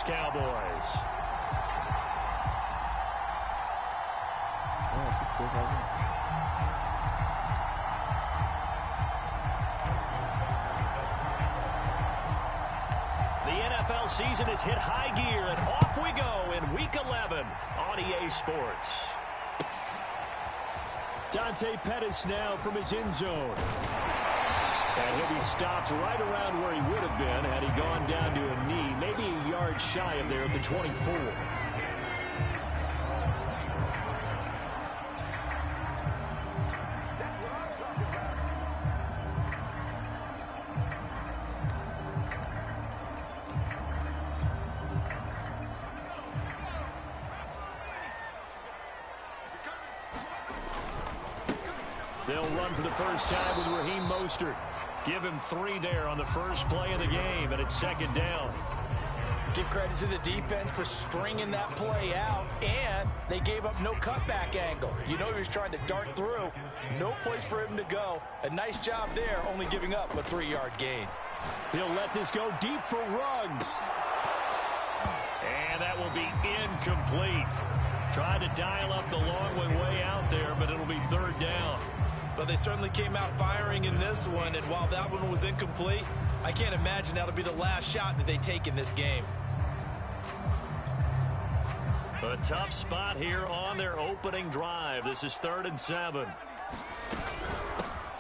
Cowboys. The NFL season has hit high gear, and off we go in Week 11 on EA Sports. Dante Pettis now from his end zone. And he'll be stopped right around where he would have been had he gone down to a knee, maybe a yard shy of there at the 24. They'll run for the first time with Raheem Mostert. Give him 3 there on the first play of the game, and it's second down. Give credit to the defense for stringing that play out, and they gave up no cutback angle. You know he was trying to dart through. No place for him to go. A nice job there, only giving up a 3-yard gain. He'll let this go deep for Ruggs. And that will be incomplete. Tried to dial up the long way out there, but it'll be third down. But they certainly came out firing in this one, and while that one was incomplete, I can't imagine that'll be the last shot that they take in this game. A tough spot here on their opening drive. This is 3rd and 7.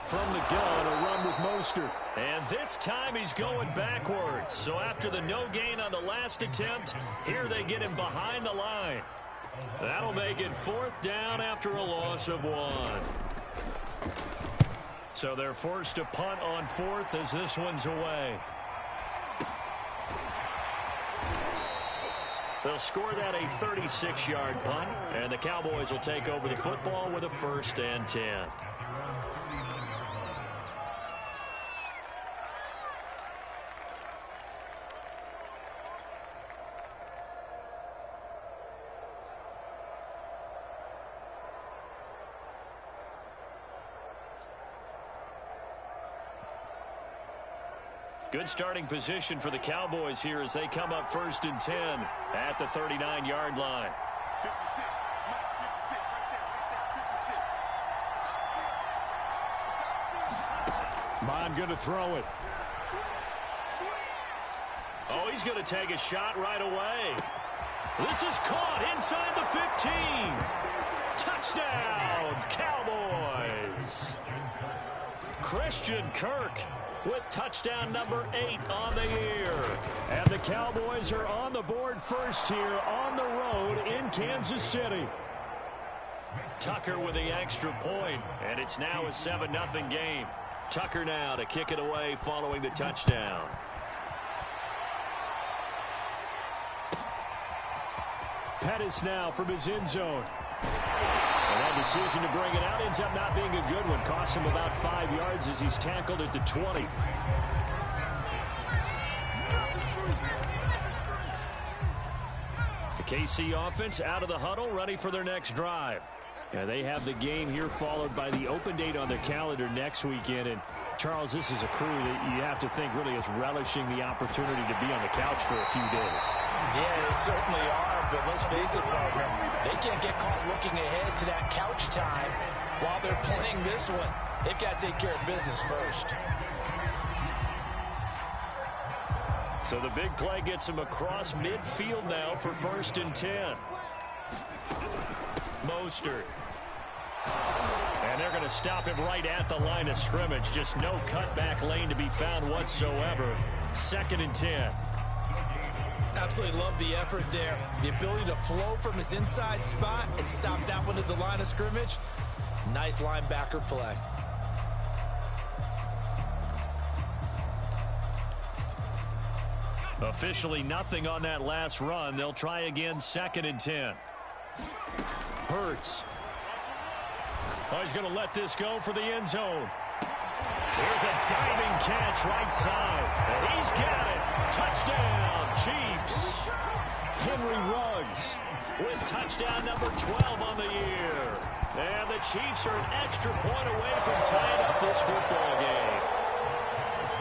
From the gun, a run with Mostert. And this time he's going backwards. So after the no gain on the last attempt, here they get him behind the line. That'll make it 4th down after a loss of 1. So they're forced to punt on 4th as this one's away. They'll score that a 36-yard punt, and the Cowboys will take over the football with a 1st and 10. Good starting position for the Cowboys here as they come up 1st and 10 at the 39-yard line. 56. Mond going to throw it. Oh, he's going to take a shot right away. This is caught inside the 15. Touchdown, Cowboys. Christian Kirk with touchdown number 8 on the year. And the Cowboys are on the board first here on the road in Kansas City. Tucker with the extra point, and it's now a 7-0 game. Tucker now to kick it away following the touchdown. Pettis now from his end zone. And that decision to bring it out ends up not being a good one. Costs him about 5 yards as he's tackled at the 20. The KC offense out of the huddle, ready for their next drive. And they have the game here followed by the open date on their calendar next weekend. And, Charles, this is a crew that you have to think really is relishing the opportunity to be on the couch for a few days. Yeah, they certainly are, but let's face it, partner, they can't get caught looking ahead to that couch time while they're playing this one. They've got to take care of business first. So the big play gets them across midfield now for 1st and 10. Mostert. And they're going to stop him right at the line of scrimmage. Just no cutback lane to be found whatsoever. 2nd and 10. Absolutely love the effort there. The ability to flow from his inside spot and stop that one at the line of scrimmage. Nice linebacker play. Officially nothing on that last run. They'll try again 2nd and 10. Hurts. Oh, he's going to let this go for the end zone. Here's a diving catch right side. And he's got it. Touchdown, Chiefs. Henry Ruggs with touchdown number 12 on the year. And the Chiefs are an extra point away from tying up this football game.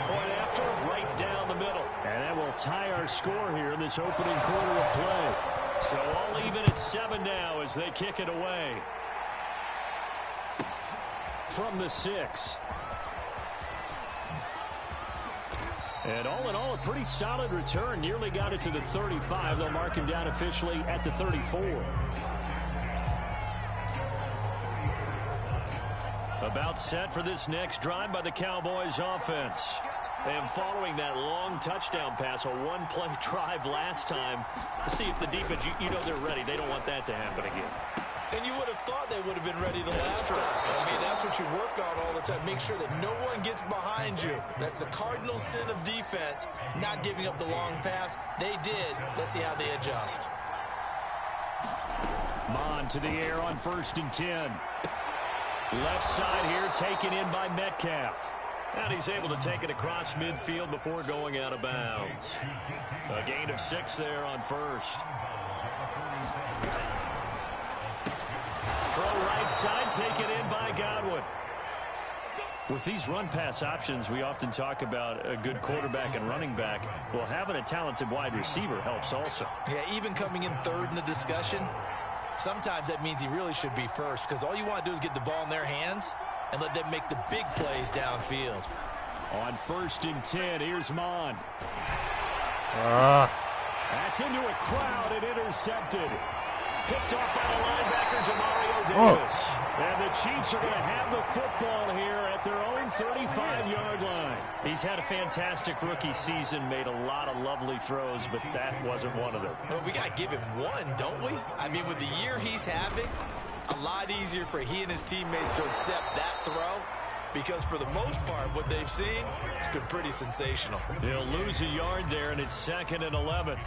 Point after, right down the the middle. And that will tie our score here in this opening quarter of play. So all even at 7 now as they kick it away. From the 6. And all in all, a pretty solid return. Nearly got it to the 35. They'll mark him down officially at the 34. About set for this next drive by the Cowboys offense. And following that long touchdown pass, a one-play drive last time, see if the defense, you know they're ready. They don't want that to happen again. And you would have thought they would have been ready the last time. I mean, that's what you work on all the time. Make sure that no one gets behind you. That's the cardinal sin of defense, not giving up the long pass. They did. Let's see how they adjust. Mond to the air on 1st and 10. Left side here taken in by Metcalf. And he's able to take it across midfield before going out of bounds. A gain of 6 there on 1st. Throw right side, taken in by Godwin. With these run-pass options, we often talk about a good quarterback and running back. Well, having a talented wide receiver helps also. Yeah, even coming in 3rd in the discussion, sometimes that means he really should be first, because all you want to do is get the ball in their hands and let them make the big plays downfield. On 1st and 10, here's Mond. That's into a crowd and intercepted. Picked off by the linebacker, Demario Davis. And the Chiefs are going to have the football here at their own 35-yard line. He's had a fantastic rookie season, made a lot of lovely throws, but that wasn't one of them. Well, we got to give him one, don't we? I mean, with the year he's having, a lot easier for he and his teammates to accept that throw, because for the most part, what they've seen, it's been pretty sensational. They'll lose a yard there, and it's 2nd and 11.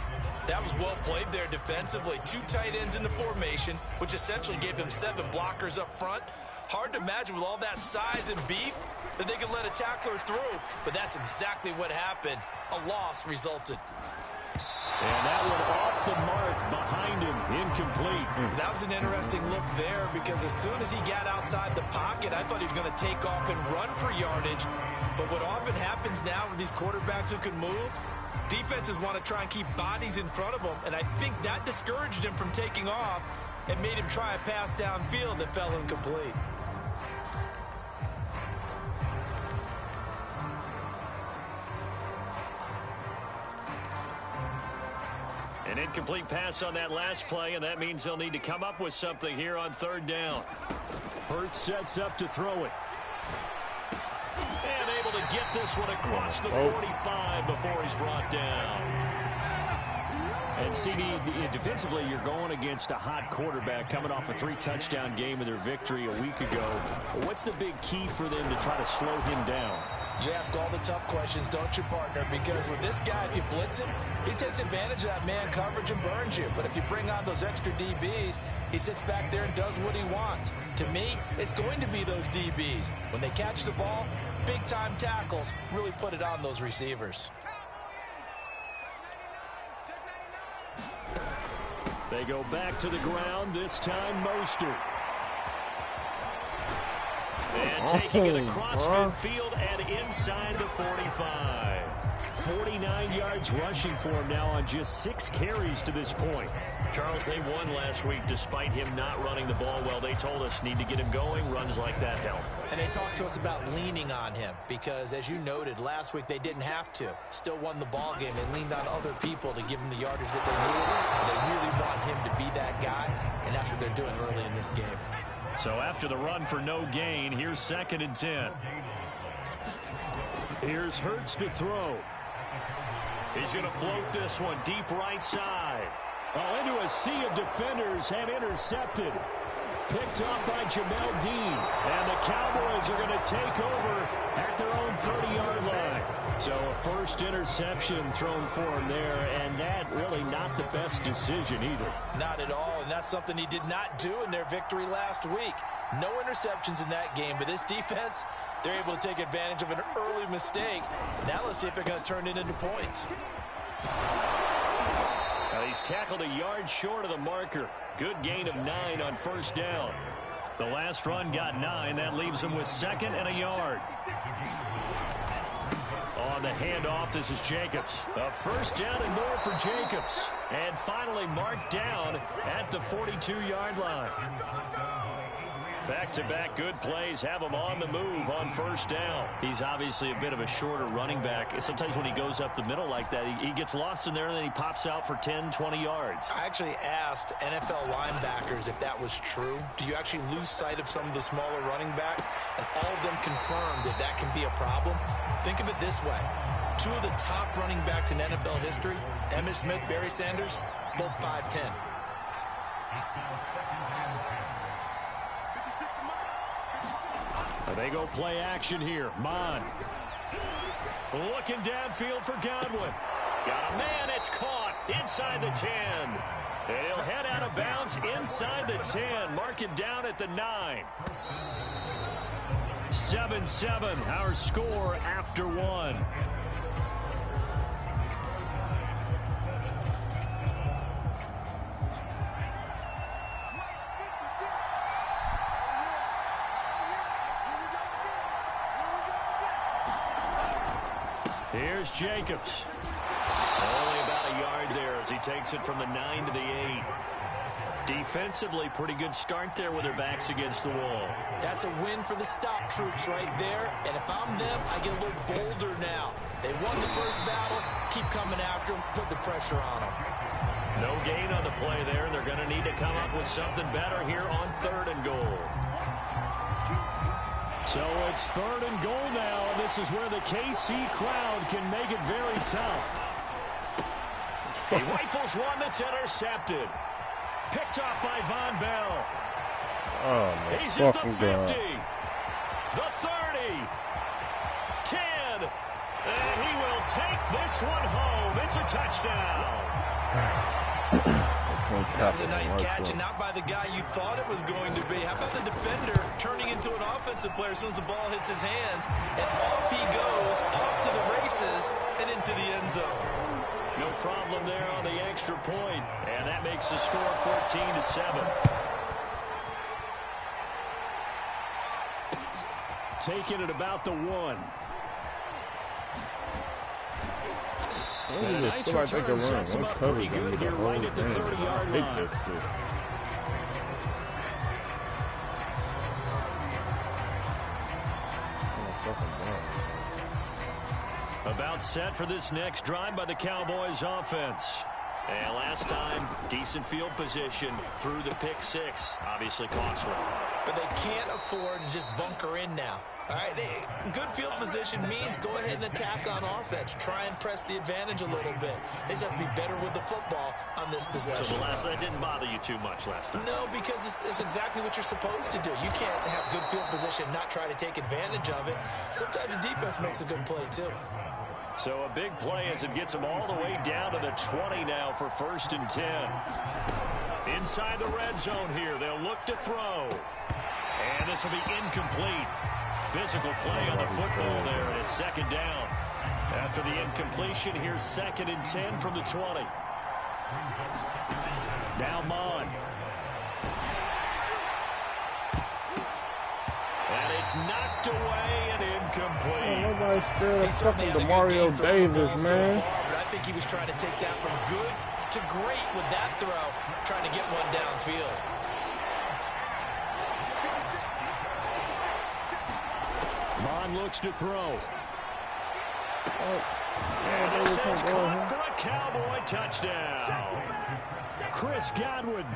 That was well played there defensively. 2 tight ends in the formation, which essentially gave them 7 blockers up front. Hard to imagine with all that size and beef that they could let a tackler through, but that's exactly what happened. A loss resulted. And that one off the mark behind him, incomplete. That was an interesting look there, because as soon as he got outside the pocket, I thought he was going to take off and run for yardage. But what often happens now with these quarterbacks who can move, defenses want to try and keep bodies in front of them, and I think that discouraged him from taking off and made him try a pass downfield that fell incomplete. An incomplete pass on that last play, and that means they'll need to come up with something here on 3rd down. Hurts sets up to throw it. And able to get this one across the 45 before he's brought down. And CD, defensively, you're going against a hot quarterback coming off a 3-touchdown game in their victory a week ago. What's the big key for them to try to slow him down? You ask all the tough questions, don't you, partner? Because with this guy, if you blitz him, he takes advantage of that man coverage and burns you. But if you bring on those extra DBs, he sits back there and does what he wants. To me, it's going to be those DBs. When they catch the ball, big-time tackles really put it on those receivers. They go back to the ground, this time Mostert. And taking it across midfield and inside the 45. 49 yards rushing for him now on just 6 carries to this point. Charles, they won last week despite him not running the ball well. They told us need to get him going. Runs like that help. And they talked to us about leaning on him because, as you noted, last week they didn't have to. Still won the ball game. They leaned on other people to give him the yardage that they needed. And they really want him to be that guy, and that's what they're doing early in this game. So after the run for no gain, here's 2nd and 10. Here's Hurts to throw. He's going to float this one deep right side. Oh, into a sea of defenders and intercepted. Picked off by Jamel Dean. And the Cowboys are going to take over at their own 30-yard line. So a first interception thrown for him there, and that really not the best decision either. Not at all, and that's something he did not do in their victory last week. No interceptions in that game, but this defense, they're able to take advantage of an early mistake. Now let's see if they're going to turn it into points. Now he's tackled a yard short of the marker. Good gain of 9 on first down. The last run got 9. That leaves him with 2nd and a yard. On the handoff, this is Jacobs. A first down and more for Jacobs. And finally marked down at the 42-yard line. Back-to-back good plays have him on the move on first down. He's obviously a bit of a shorter running back. Sometimes when he goes up the middle like that, he gets lost in there and then he pops out for 10, 20 yards. I actually asked NFL linebackers if that was true. Do you actually lose sight of some of the smaller running backs? And all of them confirmed that that can be a problem. Think of it this way. Two of the top running backs in NFL history, Emmitt Smith, Barry Sanders, both 5'10". They go play action here. Mon looking downfield for Godwin. Got a man. It's caught inside the 10. And he'll head out of bounds inside the 10. Mark it down at the 9. 7-7, our score after one. Here's Jacobs. Only about a yard there as he takes it from the 9 to the 8. Defensively, pretty good start there with their backs against the wall. That's a win for the stop troops right there. And if I'm them, I get a little bolder now. They won the first battle. Keep coming after them. Put the pressure on them. No gain on the play there. They're going to need to come up with something better here on 3rd and goal. So it's 3rd and goal now. This is where the KC crowd can make it very tough. He rifles one that's intercepted. Picked off by Von Bell. Oh, my He's at the 50. God. The 30. 10. And he will take this one home. It's a touchdown. That was a nice catch, and not by the guy you thought it was going to be. How about the defender turning into an offensive player as soon as the ball hits his hands, and off he goes, off to the races, and into the end zone. No problem there on the extra point, and that makes the score 14-7. Taking it about the 1. And a nice return sets him up pretty good here right at the 30-yard line. About set for this next drive by the Cowboys offense. And last time, decent field position through the pick 6. Obviously costly. But they can't afford to just bunker in now. All right, good field position means go ahead and attack on offense. Try and press the advantage a little bit. They just have to be better with the football on this possession. So that didn't bother you too much last time? No, because it's exactly what you're supposed to do. You can't have good field position and not try to take advantage of it. Sometimes the defense makes a good play, too. So a big play as it gets them all the way down to the 20 now for 1st and 10. Inside the red zone here, they'll look to throw. And this will be incomplete. Physical play on the football there, and it's 2nd down. After the incompletion, here's 2nd and 10 from the 20. Now Mon. And it's knocked away and incomplete. Nobody's scared of fucking DeMario Davis, man. So far, but I think he was trying to take that from good to great with that throw, trying to get one downfield. Mon looks to throw. Oh. And this is caught for a Cowboy touchdown. Chris Godwin,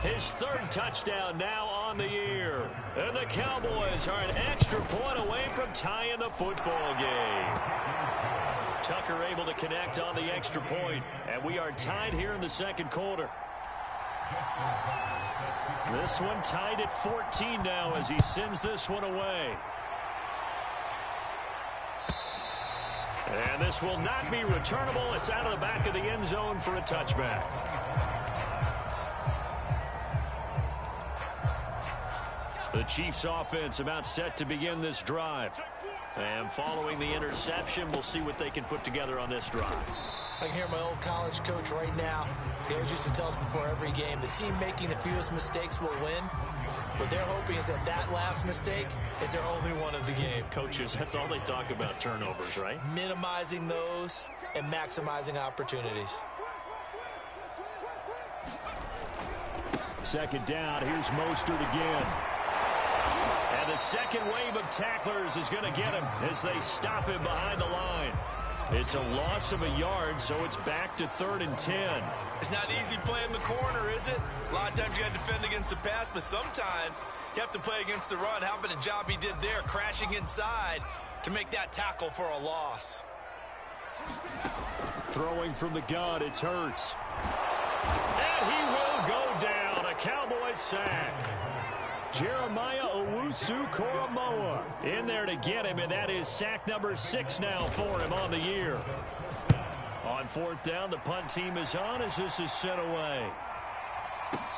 his 3rd touchdown now on the year. And the Cowboys are an extra point away from tying the football game. Tucker able to connect on the extra point, and we are tied here in the 2nd quarter. This one tied at 14 now as he sends this one away. And this will not be returnable. It's out of the back of the end zone for a touchback. The Chiefs offense about set to begin this drive. And following the interception, we'll see what they can put together on this drive. I can hear my old college coach right now. He always used to tell us before every game, the team making the fewest mistakes will win. What they're hoping is that that last mistake is their only one of the game. Coaches, that's all they talk about, turnovers, right? Minimizing those and maximizing opportunities. Second down, here's Mostert again. And the second wave of tacklers is going to get him as they stop him behind the line. It's a loss of a yard, so it's back to 3rd and 10. It's not easy playing the corner, is it? A lot of times you got to defend against the pass, but sometimes you have to play against the run. How about the job he did there, crashing inside to make that tackle for a loss? Throwing from the gun, it's Hurts. And he will go down. A Cowboys sack. Jeremiah Owusu-Koramoah in there to get him, and that is sack number 6 now for him on the year. On 4th down, the punt team is on as this is sent away.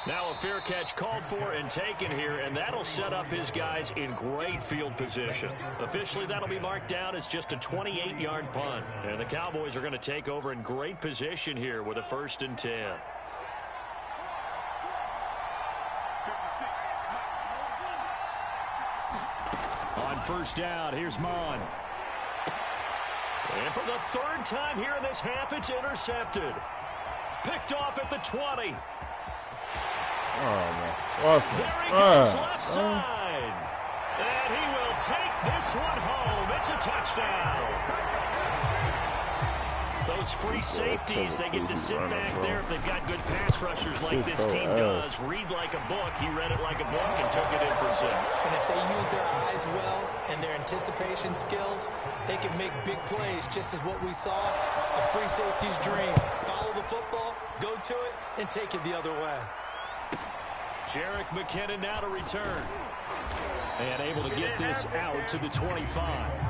Now a fair catch called for and taken here, and that'll set up his guys in great field position. Officially, that'll be marked down as just a 28-yard punt. And the Cowboys are going to take over in great position here with a 1st and 10. On 1st down, here's Mon. And for the 3rd time here in this half, it's intercepted. Picked off at the 20. Oh, man. There he goes left side. And he will take this one home. It's a touchdown. Those free safeties, they get to sit back there if they've got good pass rushers like this team does. Read like a book. He read it like a book and took it in for 6. And if they use their eyes well and their anticipation skills, they can make big plays, just as what we saw, a free safety's dream. Follow the football, go to it, and take it the other way. Jerick McKinnon now to return. And able to get this out to the 25.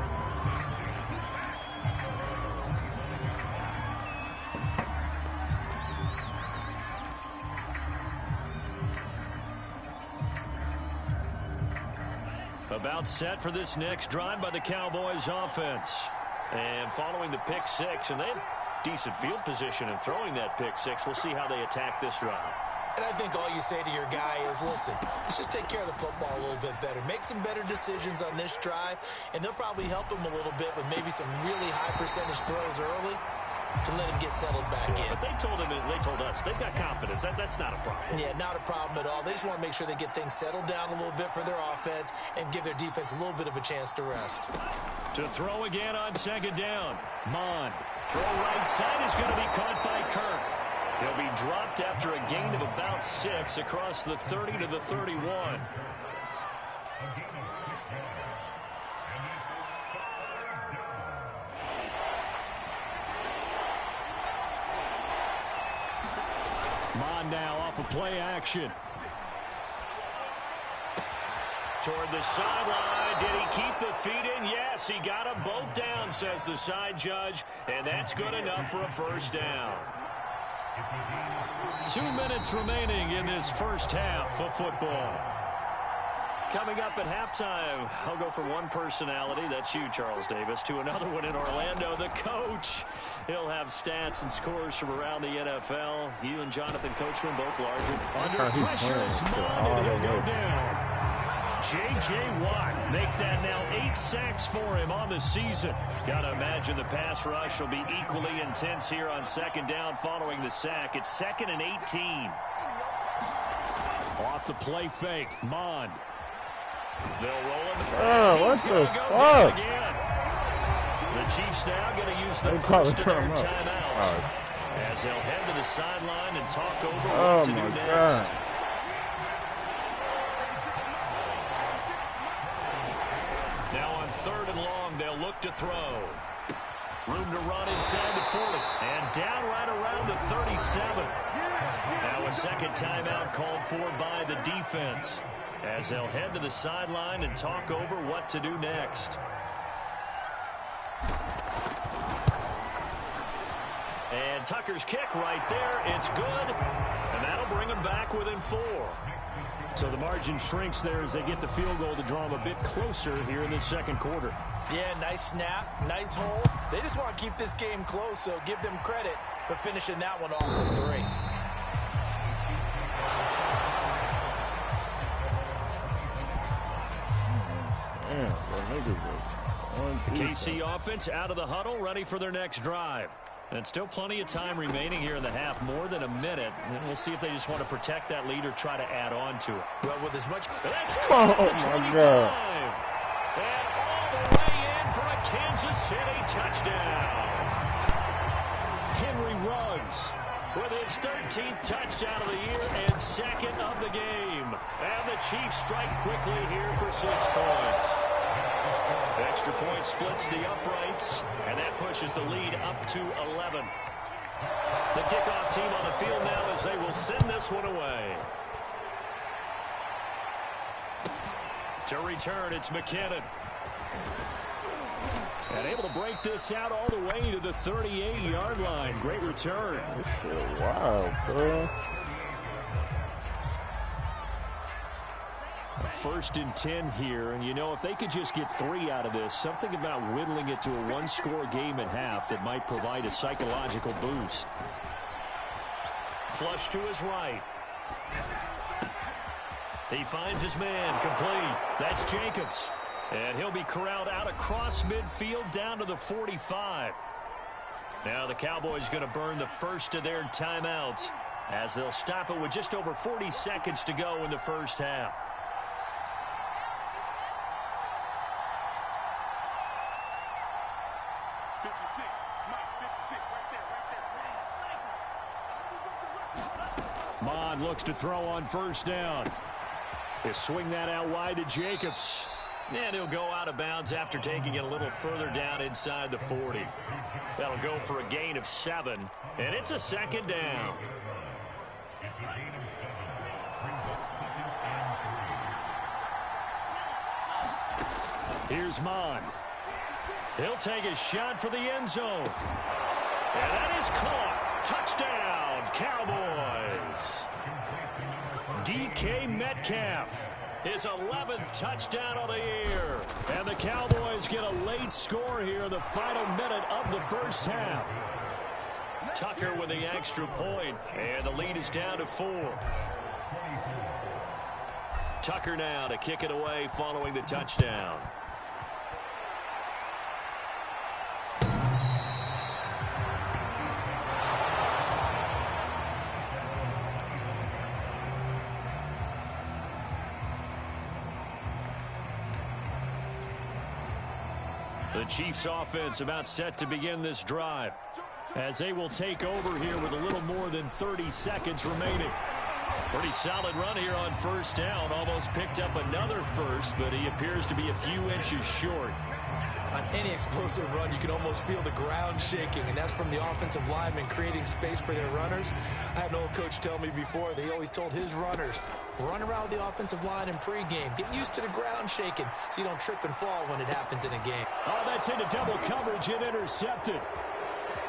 About set for this next drive by the Cowboys offense. And following the pick 6, and they have decent field position in throwing that pick 6. We'll see how they attack this drive. And I think all you say to your guy is, listen, let's just take care of the football a little bit better. Make some better decisions on this drive, and they'll probably help him a little bit with maybe some really high percentage throws early to let him get settled back in. But they told us they've got confidence. That's not a problem. Yeah, not a problem at all. They just want to make sure they get things settled down a little bit for their offense and give their defense a little bit of a chance to rest. To throw again on 2nd down. Mon. Throw right side is going to be caught by Kirk. He'll be dropped after a gain of about 6 across the 30 to the 31. Mon now off of play action. Toward the sideline. Did he keep the feet in? Yes, he got them both down, says the side judge. And that's good enough for a 1st down. 2 minutes remaining in this first half of football. Coming up at halftime, I'll go from one personality, that's you, Charles Davis, to another one in Orlando, the coach. He'll have stats and scores from around the NFL. You and Jonathan Coachman both larger. Under pressure is Mon, and he'll go down. J.J. Watt make that now 8 sacks for him on the season. Got to imagine the pass rush will be equally intense here on 2nd down following the sack. It's 2nd and 18. Off the play fake, Mon. They'll roll him. What the fuck? The Chiefs now going to use the 1st and 3rd timeouts. As they'll head to the sideline and talk over what to do next. God. Now on 3rd and long, they'll look to throw. Room to run inside the 40. And down right around the 37. Now a 2nd timeout called for by the defense, as they'll head to the sideline and talk over what to do next. And Tucker's kick right there. It's good. And that'll bring them back within 4. So the margin shrinks there as they get the field goal to draw them a bit closer here in the 2nd quarter. Yeah, nice snap, nice hold. They just want to keep this game close, so give them credit for finishing that one off with 3. The KC offense out of the huddle, ready for their next drive. And still plenty of time remaining here in the half, more than a minute. And we'll see if they just want to protect that lead or try to add on to it. Well, with as much... That's Oh, the 25. my God. And all the way in for a Kansas City touchdown. Henry Ruggs with his 13th touchdown of the year and 2nd of the game. And the Chiefs strike quickly here for 6 points. The extra point splits the uprights, and that pushes the lead up to 11. The kickoff team on the field now as they will send this one away. To return, it's McKinnon. And able to break this out all the way to the 38-yard line. Great return. Wow, bro. First and 10 here, and you know, if they could just get 3 out of this, something about whittling it to a 1-score game at half that might provide a psychological boost. Flush to his right. He finds his man, complete. That's Jacobs. And he'll be corralled out across midfield down to the 45. Now the Cowboys going to burn the first of their timeouts as they'll stop it with just over 40 seconds to go in the first half. Mond looks to throw on first down. He'll swing that out wide to Jacobs. And he'll go out of bounds after taking it a little further down inside the 40. That'll go for a gain of 7. And it's a 2nd down. Here's Mond. He'll take a shot for the end zone. And that is caught. Touchdown, Cowboys. DK Metcalf, his 11th touchdown of the year. And the Cowboys get a late score here in the final minute of the first half. Tucker with the extra point, and the lead is down to 4. Tucker now to kick it away following the touchdown. The Chiefs offense about set to begin this drive as they will take over here with a little more than 30 seconds remaining. Pretty solid run here on first down. Almost picked up another first, but he appears to be a few inches short. On any explosive run, you can almost feel the ground shaking, and that's from the offensive linemen creating space for their runners. I had an old coach tell me before, they always told his runners, run around the offensive line in pregame. Get used to the ground shaking so you don't trip and fall when it happens in a game. Oh, that's into double coverage and intercepted.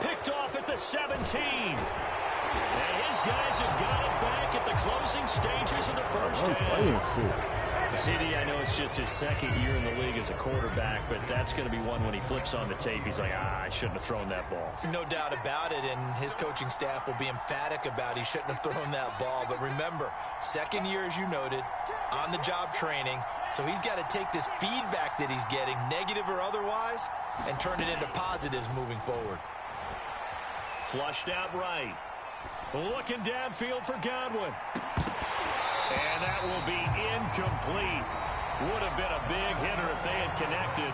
Picked off at the 17. And his guys have got it back at the closing stages of the first half. CD, I know it's just his 2nd year in the league as a quarterback, but that's going to be one when he flips on the tape. He's like, I shouldn't have thrown that ball. No doubt about it, and his coaching staff will be emphatic about he shouldn't have thrown that ball. But remember, 2nd year, as you noted, on-the-job training, so he's got to take this feedback that he's getting, negative or otherwise, and turn it into positives moving forward. Flushed out right. Looking downfield for Godwin. And that will be incomplete. Would have been a big hitter if they had connected.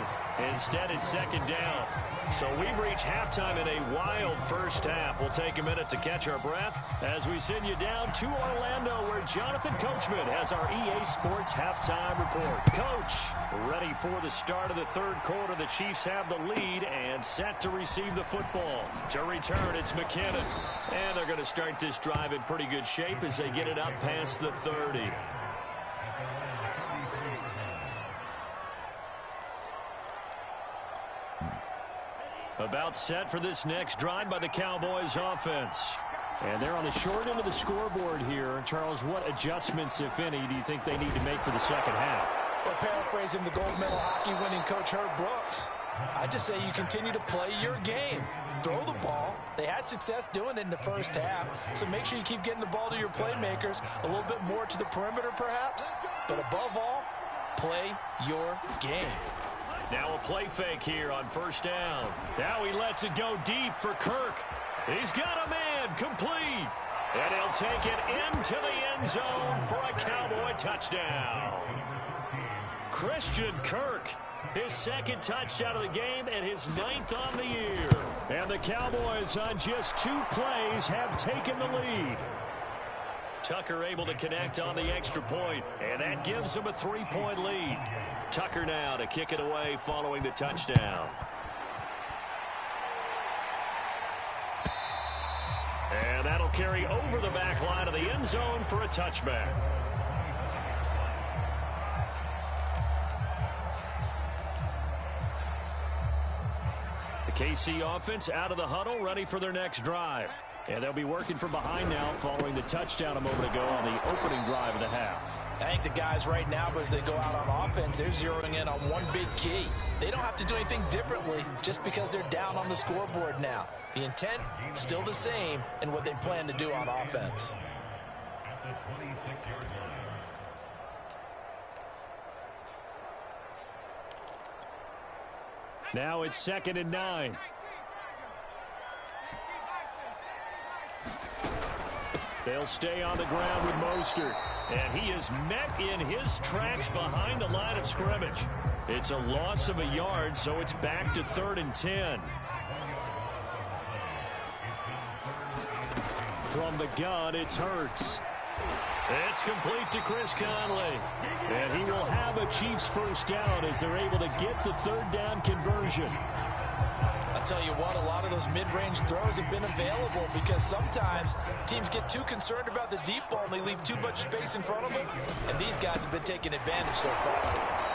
Instead, it's 2nd down. So we've reached halftime in a wild first half. We'll take a minute to catch our breath as we send you down to Orlando, where Jonathan Coachman has our EA Sports halftime report. Coach, ready for the start of the 3rd quarter. The Chiefs have the lead and set to receive the football. To return, it's McKinnon. And they're going to start this drive in pretty good shape as they get it up past the 30. About set for this next drive by the Cowboys offense. And they're on the short end of the scoreboard here. Charles, what adjustments, if any, do you think they need to make for the second half? Or paraphrasing the gold medal hockey winning coach Herb Brooks, I just say you continue to play your game. Throw the ball. They had success doing it in the first half, so make sure you keep getting the ball to your playmakers, a little bit more to the perimeter perhaps, but above all, play your game. Now a play fake here on first down. Now he lets it go deep for Kirk. He's got a man complete. And he'll take it into the end zone for a Cowboy touchdown. Christian Kirk, his second touchdown of the game and his 9th on the year. And the Cowboys on just 2 plays have taken the lead. Tucker able to connect on the extra point, and that gives him a 3-point lead. Tucker now to kick it away following the touchdown. And that'll carry over the back line of the end zone for a touchback. The KC offense out of the huddle, ready for their next drive. And they'll be working from behind now following the touchdown a moment ago on the opening drive of the half. I think the guys right now, as they go out on offense, they're zeroing in on one big key. They don't have to do anything differently just because they're down on the scoreboard now. The intent, still the same in what they plan to do on offense. Now it's 2nd and 9. They'll stay on the ground with Mostert. And he is met in his tracks behind the line of scrimmage. It's a loss of a yard, so it's back to 3rd and 10. From the gun, it's Hurts. It's complete to Chris Conley. And he will have a Chiefs first down as they're able to get the 3rd down conversion. I'll tell you what, a lot of those mid-range throws have been available because sometimes teams get too concerned about the deep ball and they leave too much space in front of them. And these guys have been taking advantage so far.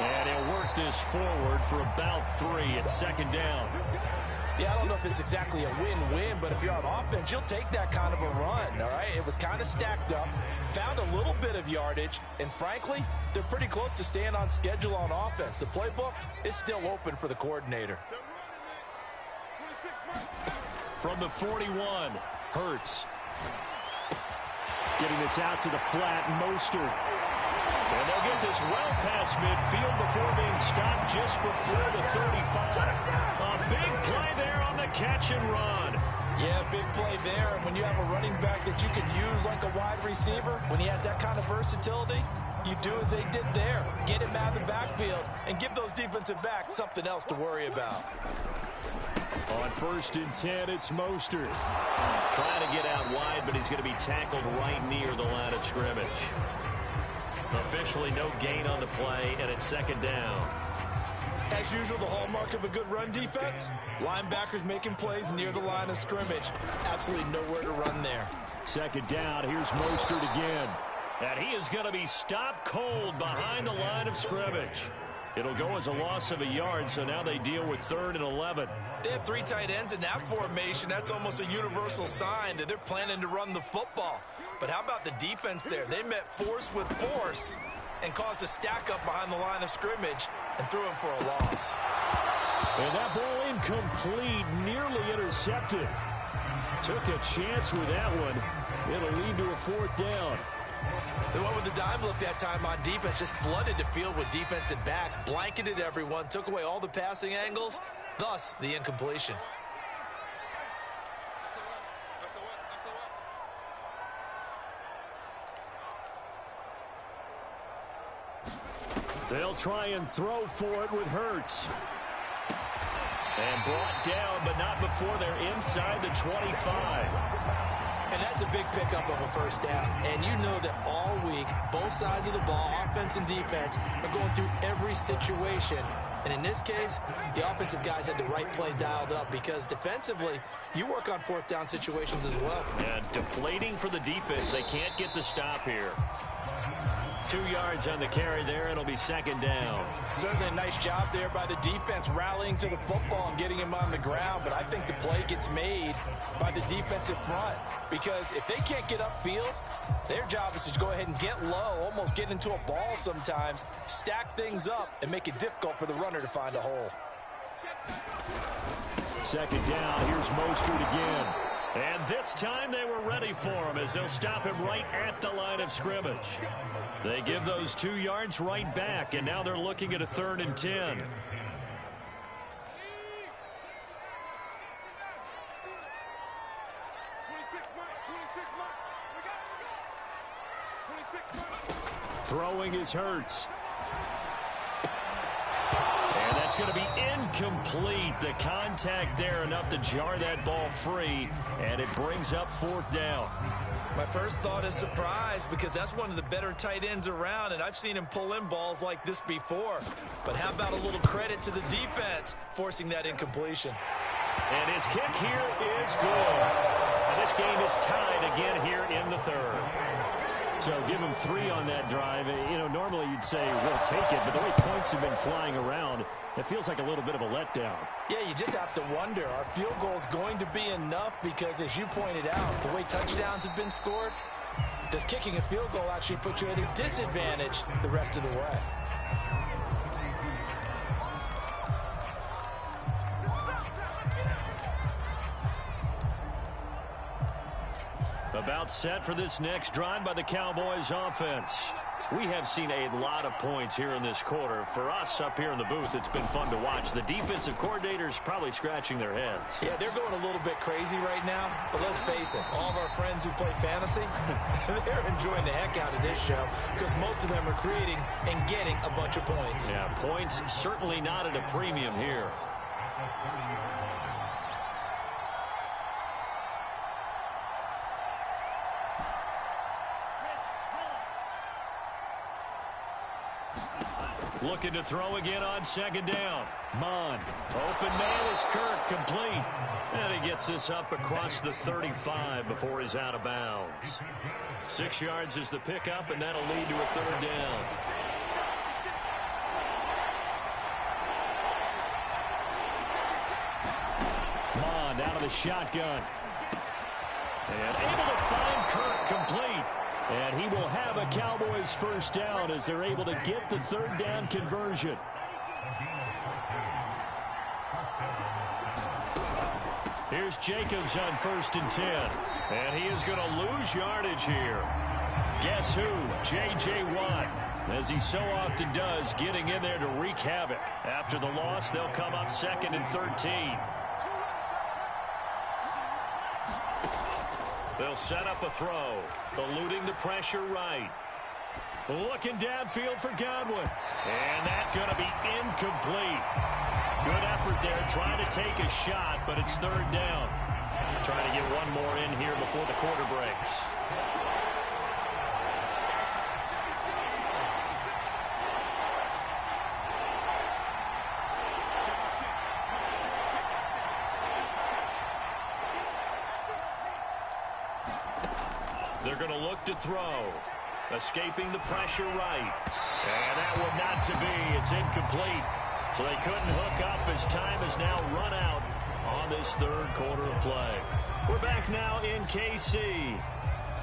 And he'll work this forward for about 3 at 2nd down. Yeah, I don't know if it's exactly a win-win, but if you're on offense, you'll take that kind of a run, all right? It was kind of stacked up, found a little bit of yardage, and frankly, they're pretty close to staying on schedule on offense. The playbook is still open for the coordinator. From the 41, Hurts. Getting this out to the flat, Mostert. And they'll get this well past midfield before being stopped just before the 35. A big play there on the catch and run. Yeah, big play there. And when you have a running back that you can use like a wide receiver, when he has that kind of versatility, you do as they did there. Get him out of the backfield and give those defensive backs something else to worry about. On 1st and 10, it's Mostert. Trying to get out wide, but he's going to be tackled right near the line of scrimmage. Officially no gain on the play, and it's 2nd down. As usual, the hallmark of a good run defense, linebackers making plays near the line of scrimmage. Absolutely nowhere to run there. 2nd down, here's Mostert again. And he is going to be stopped cold behind the line of scrimmage. It'll go as a loss of a yard, so now they deal with 3rd and 11. They have 3 tight ends in that formation. That's almost a universal sign that they're planning to run the football. But how about the defense there? They met force with force and caused a stack up behind the line of scrimmage and threw him for a loss. And that ball incomplete, nearly intercepted. Took a chance with that one. It'll lead to a 4th down. They went with the dime look that time on defense, just flooded the field with defensive backs, blanketed everyone, took away all the passing angles, thus the incompletion. They'll try and throw for it with Hurts. And brought down, but not before they're inside the 25. And that's a big pickup of a first down. And you know that all week, both sides of the ball, offense and defense, are going through every situation. And in this case, the offensive guys had the right play dialed up because defensively, you work on 4th down situations as well. And deflating for the defense. They can't get the stop here. 2 yards on the carry there. It'll be second down. Certainly a nice job there by the defense rallying to the football and getting him on the ground. But I think the play gets made by the defensive front, because if they can't get upfield, their job is to go ahead and get low, almost get into a ball sometimes, stack things up, and make it difficult for the runner to find a hole. Second down. Here's Mostert again. And this time they were ready for him as they'll stop him right at the line of scrimmage. They give those 2 yards right back, and now they're looking at a 3rd and 10. Throwing is Hurts. And that's going to be incomplete. The contact there enough to jar that ball free, and it brings up 4th down. My first thought is surprise, because that's one of the better tight ends around, and I've seen him pull in balls like this before. But how about a little credit to the defense forcing that incompletion? And his kick here is good. And this game is tied again here in the 3rd. So give him 3 on that drive. You know, normally you'd say we'll take it, but the way points have been flying around, it feels like a little bit of a letdown. Yeah, you just have to wonder, are field goals going to be enough? Because as you pointed out, the way touchdowns have been scored, does kicking a field goal actually put you at a disadvantage the rest of the way? About set for this next drive by the Cowboys offense. We have seen a lot of points here in this quarter. For us up here in the booth, it's been fun to watch. The defensive coordinators probably scratching their heads. Yeah, they're going a little bit crazy right now. But let's face it, all of our friends who play fantasy, they're enjoying the heck out of this show, because most of them are creating and getting a bunch of points. Yeah, points certainly not at a premium here. Looking to throw again on 2nd down. Mon. Open man is Kirk, complete. And he gets this up across the 35 before he's out of bounds. 6 yards is the pickup, and that'll lead to a 3rd down. Mon out of the shotgun. And able to find Kirk, complete. And he will have a Cowboys 1st down as they're able to get the 3rd down conversion. Here's Jacobs on 1st and 10. And he is going to lose yardage here. Guess who? J.J. Watt, as he so often does, getting in there to wreak havoc. After the loss, they'll come up 2nd and 13. They'll set up a throw, eluding the pressure right. Looking downfield for Godwin. And that's going to be incomplete. Good effort there, trying to take a shot, but it's 3rd down. Trying to get one more in here before the quarter breaks. They're going to look to throw. Escaping the pressure right. And that one not to be. It's incomplete. So they couldn't hook up as time has now run out on this 3rd quarter of play. We're back now in KC.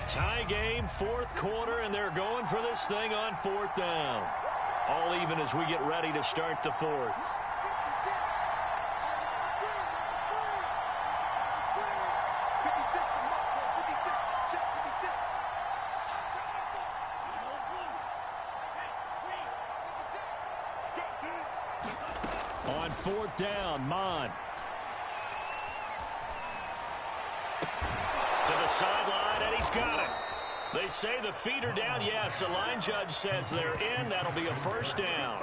Tie game, 4th quarter, and they're going for this thing on 4th down. All even as we get ready to start the 4th. On 4th down, Mon. To the sideline, and he's got it. They say the feet are down. Yes, the line judge says they're in. That'll be a 1st down.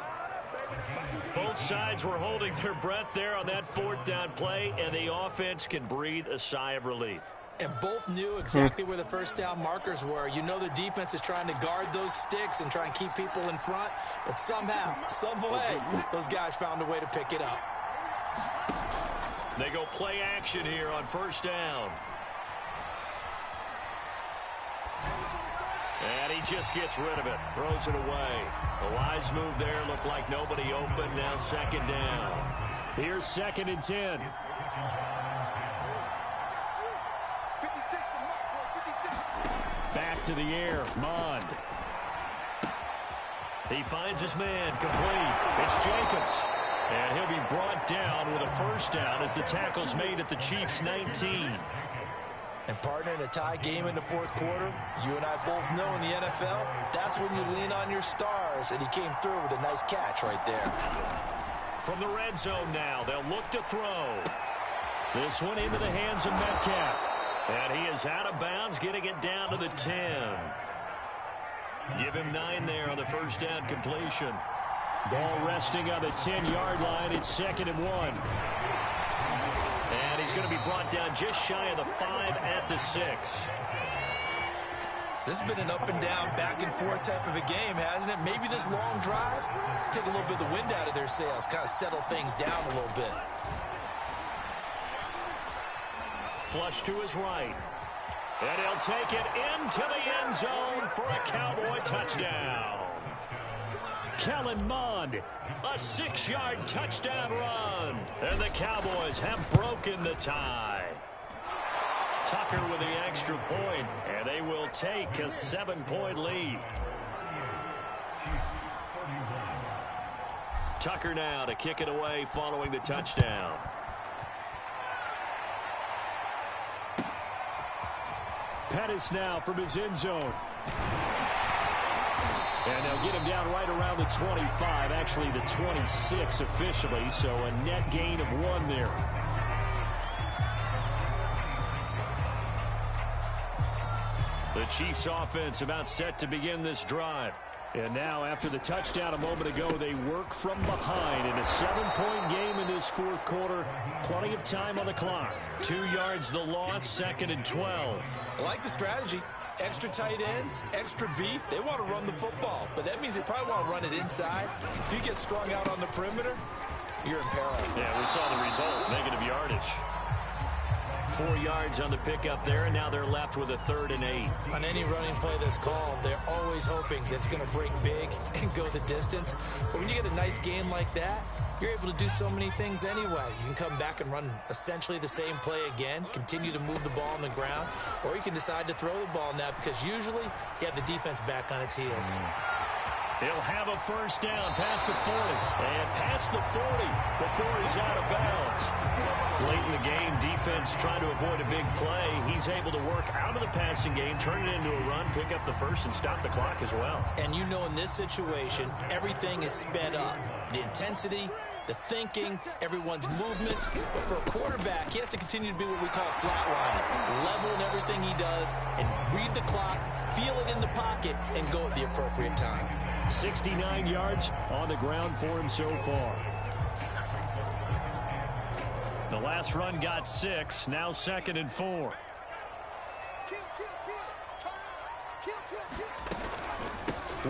Both sides were holding their breath there on that 4th down play, and the offense can breathe a sigh of relief. And both knew exactly where the 1st down markers were. You know the defense is trying to guard those sticks and try and keep people in front. But somehow, some way, those guys found a way to pick it up. They go play action here on 1st down. And he just gets rid of it. Throws it away. A wise move there. Looked like nobody open. Now second down. Here's 2nd and 10. Back to the air. Mond. He finds his man. Complete. It's Jacobs. And he'll be brought down with a first down as the tackle's made at the Chiefs' 19. And partner, in a tie game in the fourth quarter, you and I both know in the NFL, that's when you lean on your stars, and he came through with a nice catch right there. From the red zone now, they'll look to throw. This one into the hands of Metcalf. And he is out of bounds, getting it down to the 10. Give him 9 there on the first down completion. Ball resting on the 10-yard line. It's 2nd and 1. And he's going to be brought down just shy of the 5 at the 6. This has been an up and down, back and forth type of a game, hasn't it? Maybe this long drive take a little bit of the wind out of their sails, kind of settle things down a little bit. Flush to his right. And he'll take it into the end zone for a Cowboy touchdown. Kellen Mond, a 6-yard touchdown run. And the Cowboys have broken the tie. Tucker with the extra point, and they will take a 7-point lead. Tucker now to kick it away following the touchdown. Pettis now from his end zone. And they'll get him down right around the 25, actually the 26 officially, so a net gain of 1 there. The Chiefs offense about set to begin this drive. And now after the touchdown a moment ago, they work from behind in a 7-point game in this fourth quarter. Plenty of time on the clock. 2 yards the loss, 2nd and 12. I like the strategy. Extra tight ends, extra beef. They want to run the football, but that means they probably want to run it inside. If you get strung out on the perimeter, you're in peril. Yeah, we saw the result, negative yardage. 4 yards on the pickup there, and now they're left with a 3rd and 8. On any running play that's called, they're always hoping that it's going to break big and go the distance. But when you get a nice game like that, you're able to do so many things anyway. You can come back and run essentially the same play again, continue to move the ball on the ground, or you can decide to throw the ball now because usually you have the defense back on its heels. He'll have a first down past the 40 and past the 40 before he's out of bounds. Late in the game, defense trying to avoid a big play. He's able to work out of the passing game, turn it into a run, pick up the first, and stop the clock as well. And you know in this situation, everything is sped up. The intensity, the thinking, everyone's movement. But for a quarterback, he has to continue to be what we call flatline. Level in everything he does and read the clock, feel it in the pocket, and go at the appropriate time. 69 yards on the ground for him so far. The last run got 6, now 2nd and 4.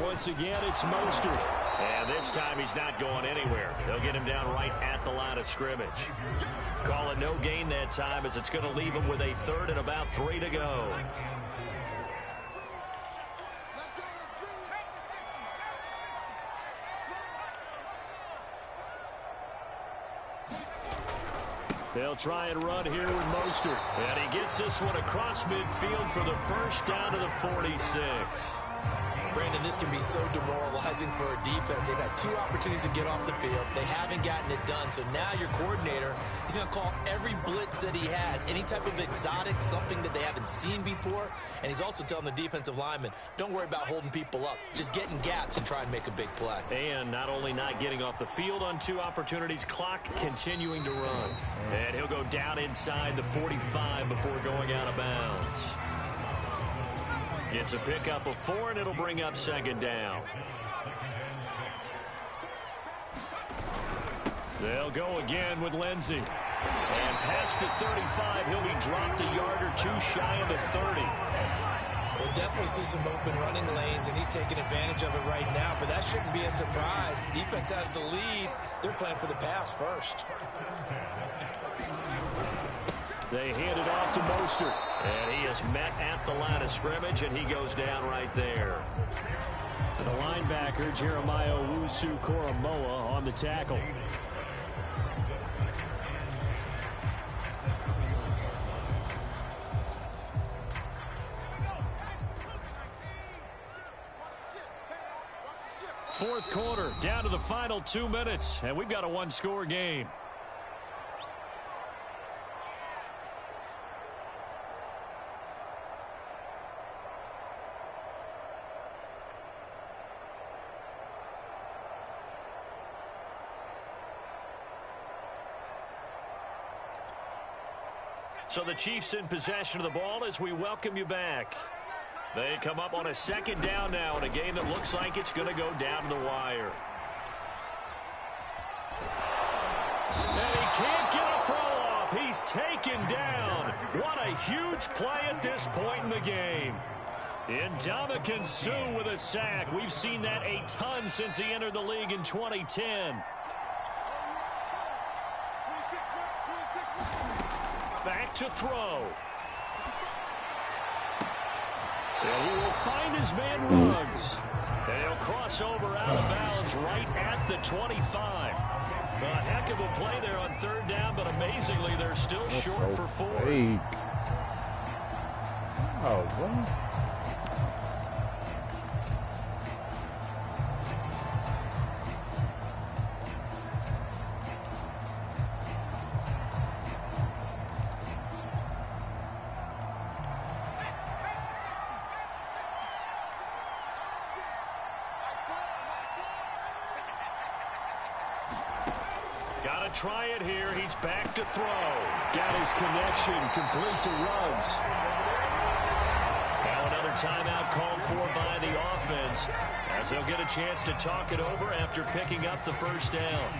Once again, it's Mostert. And this time he's not going anywhere. They'll get him down right at the line of scrimmage. Call it no gain that time as it's going to leave him with a 3rd and about 3 to go. They'll try and run here with Mostert. And he gets this one across midfield for the first down to the 46. Brandon, this can be so demoralizing for a defense. They've had 2 opportunities to get off the field. They haven't gotten it done. So now your coordinator, he's going to call every blitz that he has, any type of exotic, something that they haven't seen before. And he's also telling the defensive lineman, don't worry about holding people up. Just get in gaps and try and make a big play. And not only not getting off the field on 2 opportunities, clock continuing to run. And he'll go down inside the 45 before going out of bounds. It's a pickup of 4, and it'll bring up 2nd down. They'll go again with Lindsey. And past the 35, he'll be dropped a yard or 2 shy of the 30. We'll definitely see some open running lanes, and he's taking advantage of it right now, but that shouldn't be a surprise. Defense has the lead. They're playing for the pass first. They hand it off to Mostert. And he is met at the line of scrimmage, and he goes down right there. The linebacker, Jeremiah Owusu-Koramoah, on the tackle. Fourth quarter, down to the final 2 minutes, and we've got a one-score game. So the Chiefs in possession of the ball as we welcome you back. They come up on a second down now in a game that looks like it's going to go down to the wire. And he can't get a throw off. He's taken down. What a huge play at this point in the game. Ndamukong Suh with a sack. We've seen that a ton since he entered the league in 2010. Back to throw. And he will find his man Ruggs. And he'll cross over out of bounds right at the 25. A heck of a play there on third down, but amazingly, they're still short for 4. Oh, what? Got to try it here. He's back to throw. Got his connection complete to Ruggs. Now another timeout called for by the offense as they'll get a chance to talk it over after picking up the first down.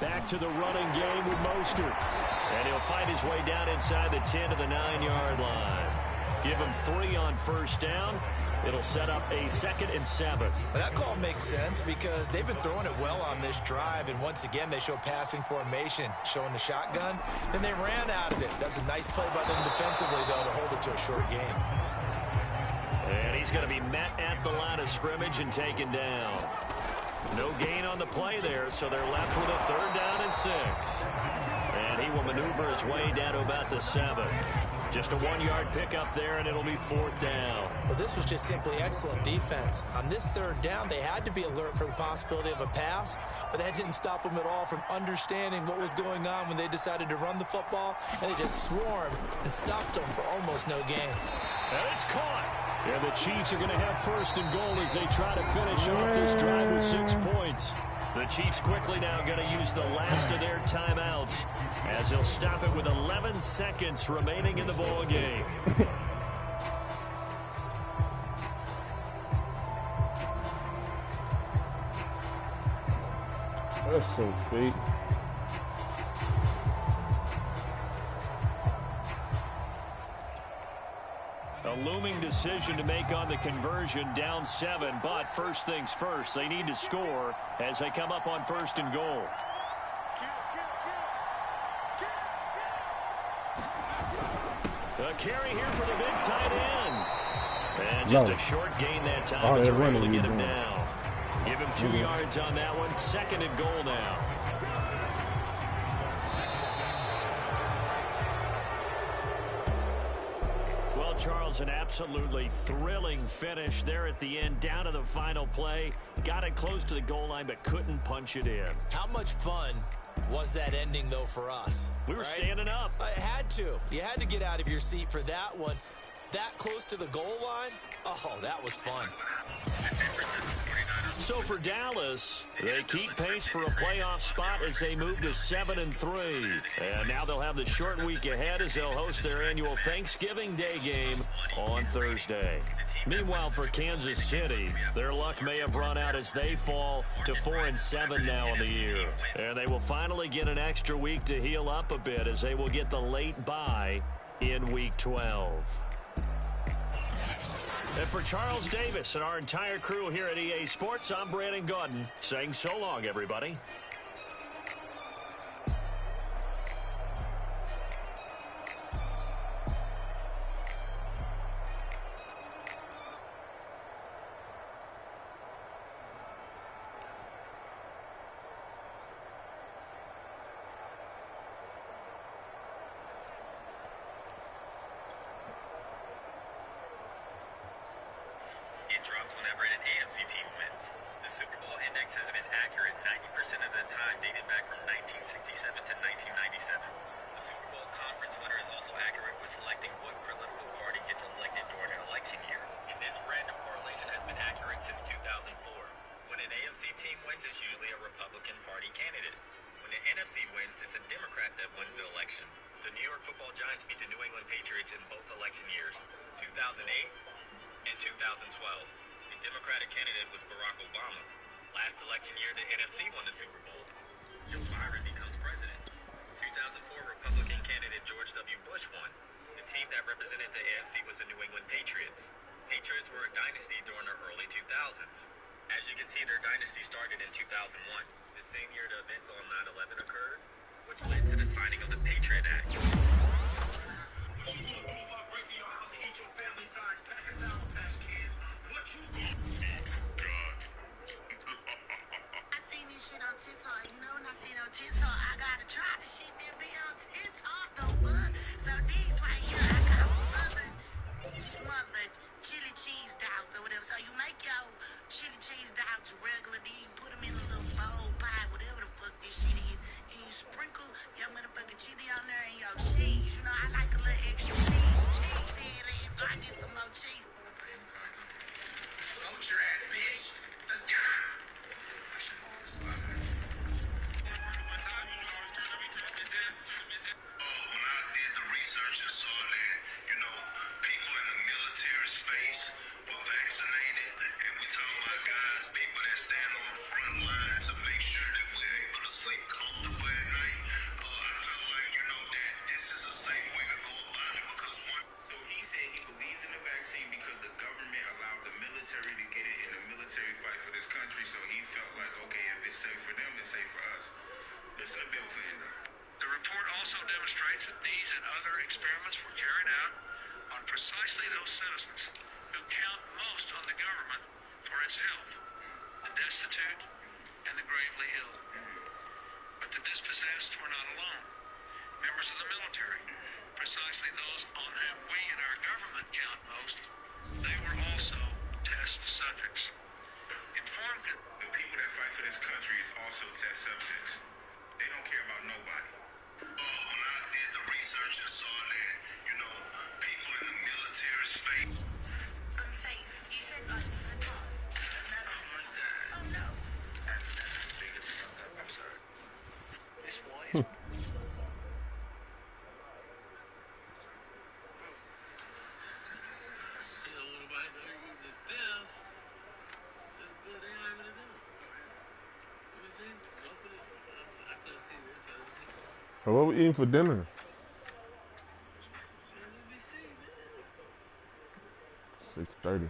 Back to the running game with Mostert. And he'll find his way down inside the 10 to the 9-yard line. Give him 3 on first down. It'll set up a 2nd and 7. But that call makes sense because they've been throwing it well on this drive. And once again, they show passing formation, showing the shotgun. Then they ran out of it. That's a nice play by them defensively, though, to hold it to a short game. And he's going to be met at the line of scrimmage and taken down. No gain on the play there, so they're left with a 3rd down and 6. And he will maneuver his way down to about the 7. Just a 1-yard pickup there, and it'll be 4th down. Well, this was just simply excellent defense. On this 3rd down, they had to be alert for the possibility of a pass, but that didn't stop them at all from understanding what was going on when they decided to run the football, and they just swarmed and stopped them for almost no gain. And it's caught. And the Chiefs are going to have 1st and goal as they try to finish off this drive with 6 points. The Chiefs quickly now going to use the last of their timeouts as they'll stop it with 11 seconds remaining in the ball game. That's so sweet. A looming decision to make on the conversion, down 7, but first things first, they need to score as they come up on 1st and goal. A carry here for the big tight end. And just a short gain that time as they're able to get him down. Give him 2 yards on that one, 2nd and goal now. Well, Charles, an absolutely thrilling finish there at the end, down to the final play. Got it close to the goal line, but couldn't punch it in. How much fun was that ending, though, for us? We were standing up. It had to. You had to get out of your seat for that one. That close to the goal line? Oh, that was fun. So for Dallas, they keep pace for a playoff spot as they move to 7-3. And now they'll have the short week ahead as they'll host their annual Thanksgiving Day game on Thursday. Meanwhile, for Kansas City, their luck may have run out as they fall to 4-7 now in the year. And they will finally get an extra week to heal up a bit as they will get the late bye in Week 12. And for Charles Davis and our entire crew here at EA Sports, I'm Brandon Gaudin saying so long, everybody. It drops whenever an AFC team wins. The Super Bowl index has been accurate 90% of the time, dating back from 1967 to 1997. The Super Bowl conference winner is also accurate with selecting what political party gets elected during an election year. And this random correlation has been accurate since 2004. When an AFC team wins, it's usually a Republican Party candidate. When the NFC wins, it's a Democrat that wins the election. The New York Football Giants beat the New England Patriots in both election years, 2008 and 2012. The Democratic candidate was Barack Obama. Last election year, the NFC won the Super Bowl. Joe Biden becomes president. 2004 Republican candidate George W. Bush won. The team that represented the AFC was the New England Patriots. Patriots were a dynasty during the early 2000s. As you can see, their dynasty started in 2001. The same year the events on 9/11 occurred, which led to the signing of the Patriot Act. I seen this shit on TikTok, you know, when I see it on TikTok, I gotta try the shit that be on TikTok, though, bud. So these right here, I got smothered chili cheese dogs or whatever. So you make your chili cheese dogs regular, then you put them in a little bowl pie, whatever the fuck this shit is, and you sprinkle your motherfucking chili on there and your cheese. You know, I like a little extra cheese head in, so I get some more cheese. Slow your ass, bitch. Let's go. When I did the research and saw that, people in the military space were vaccinated, and we talking about guys, people that stand on the front line to make sure that we're able to sleep comfortable at night. I felt like, that this is a safe way to go about it because one. So he said he believes in the vaccine because the government allowed the military to get it in the military fight for this country. So he felt like, okay, if it's safe for them, it's safe for us. Listen to Bill Clinton. The report also demonstrates that these and other experiments were carried out on precisely those citizens who count most on the government for its help, the destitute and the gravely ill. But the dispossessed were not alone. Members of the military, precisely those on whom we and our government count most, they were also test subjects. Informed the people that fight for this country is also test subjects. They don't care about nobody. When I did the research and saw that, people in the military space. Unsafe. You said like the cost. Oh my God. Oh no. That's the biggest fuck up. I'm sorry. This one is. So what we eating for dinner? 6:30.